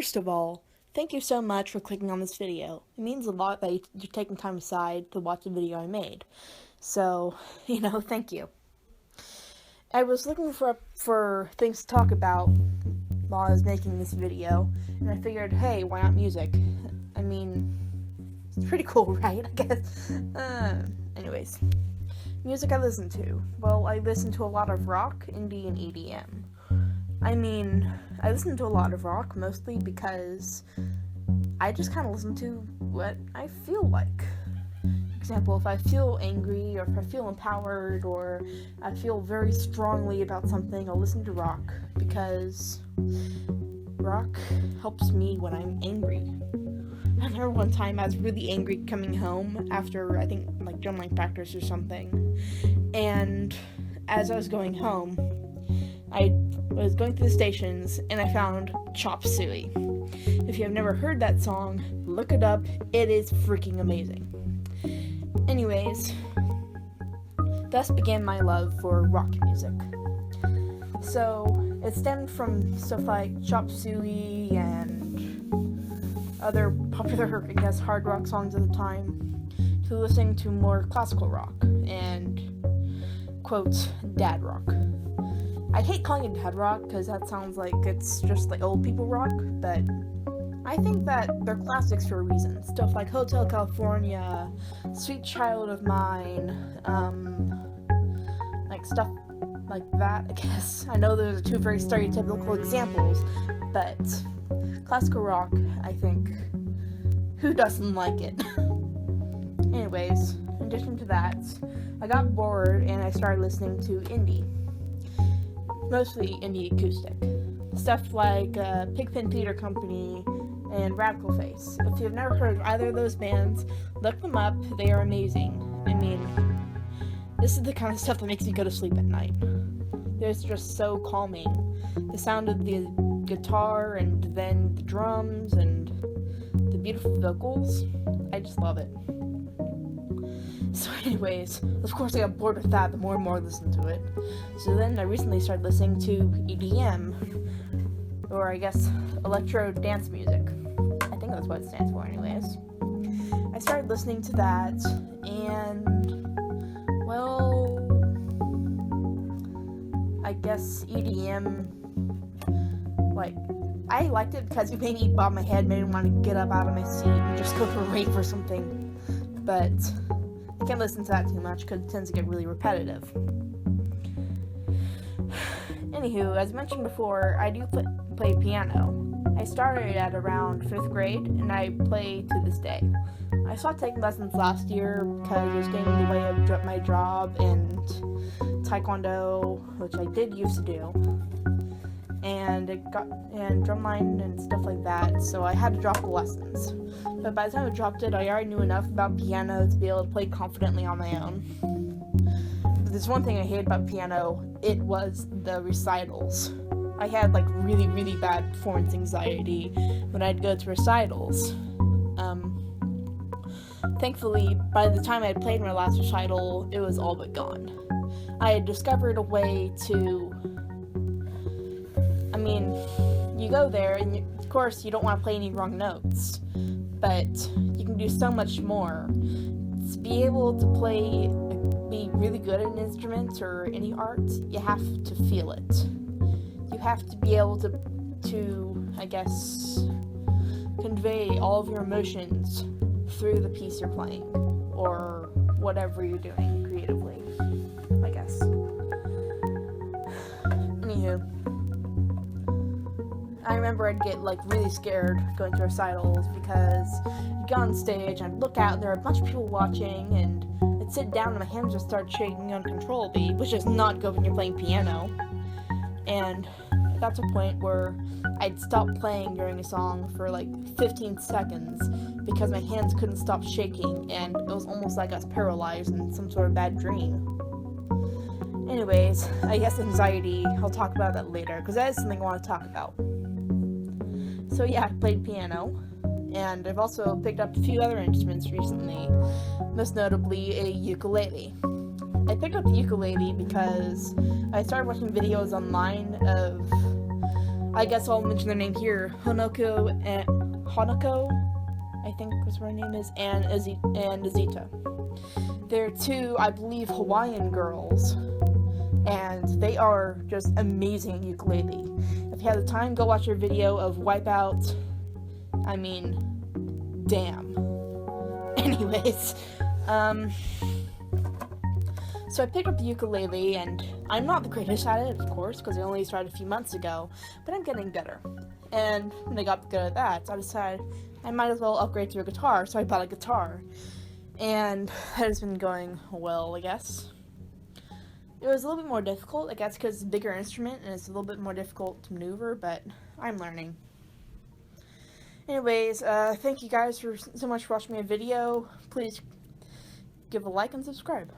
First of all, thank you so much for clicking on this video. It means a lot that you're taking time aside to watch the video I made. So, thank you. I was looking for things to talk about while I was making this video, and I figured, hey, why not music? I mean, it's pretty cool, right? I guess. Anyways, music I listen to. Well, I listen to a lot of rock, indie, and EDM. I listen to a lot of rock mostly because I just kind of listen to what I feel like. For example, if I feel angry, or if I feel empowered, or I feel very strongly about something, I'll listen to rock because rock helps me when I'm angry. I remember one time I was really angry coming home after, I think, drumline practice or something, and as I was going home, I was going through the stations and I found Chop Suey. If you have never heard that song, look it up. It is freaking amazing. Anyways, thus began my love for rock music. So it stemmed from stuff like Chop Suey and other popular, hard rock songs at the time, to listening to more classical rock and, quote, dad rock. I hate calling it dad rock because that sounds like it's just like old people rock, but I think that they're classics for a reason. Stuff like Hotel California, Sweet Child of Mine, stuff like that, I guess. I know those are two very stereotypical examples, but classical rock, I think, who doesn't like it? Anyways, in addition to that, I got bored and I started listening to indie. Mostly indie acoustic. Stuff like Pigpen Theater Company and Radical Face. If you've never heard of either of those bands, look them up. They are amazing. This is the kind of stuff that makes me go to sleep at night. They're just so calming. The sound of the guitar and then the drums and the beautiful vocals, I just love it. So anyways, of course I got bored with that the more and more I listened to it. So then I recently started listening to EDM, or I guess electro dance music. I think that's what it stands for anyways. I started listening to that, and, well, I guess EDM, I liked it because it made me bob my head, made me want to get up out of my seat and just go for a rave or something. But I can't listen to that too much because it tends to get really repetitive. Anywho, as mentioned before, I do play piano. I started at around 5th grade, and I play to this day. I stopped taking lessons last year because it was getting in the way of my job and taekwondo, which I did used to do, and drumline and stuff like that, so I had to drop the lessons. But by the time I dropped it, I already knew enough about piano to be able to play confidently on my own. But there's one thing I hated about piano, it was the recitals. I had really, really bad performance anxiety when I'd go to recitals. Thankfully, by the time I had played my last recital, it was all but gone. I had discovered a way to, you go there, and of course you don't want to play any wrong notes, but you can do so much more. To be able to be really good at an instrument or any art, you have to feel it. You have to be able to I guess, convey all of your emotions through the piece you're playing, or whatever you're doing creatively, I guess. Anywho, I remember I'd get really scared going to recitals because I'd go on stage and I'd look out and there were a bunch of people watching, and I'd sit down and my hands would start shaking uncontrollably, which is not good when you're playing piano. And I got to a point where I'd stop playing during a song for 15 seconds because my hands couldn't stop shaking, and it was almost like I was paralyzed in some sort of bad dream. Anyways, I guess anxiety, I'll talk about that later, because that is something I want to talk about. So yeah, I played piano, and I've also picked up a few other instruments recently, most notably a ukulele. I picked up the ukulele because I started watching videos online of I guess I'll mention their name here. Hanako, I think was what her name is, and Azita. They're two, I believe, Hawaiian girls, and they are just amazing at ukulele. If you have the time, go watch their video of Wipeout. I mean, damn. Anyways, so I picked up the ukulele, and I'm not the greatest at it, of course, because I only started a few months ago, but I'm getting better. And when I got good at that, I decided I might as well upgrade to a guitar, so I bought a guitar. And that has been going well, I guess. It was a little bit more difficult, I guess, because it's a bigger instrument, and it's a little bit more difficult to maneuver, but I'm learning. Anyways, thank you guys so much for watching my video. Please give a like and subscribe.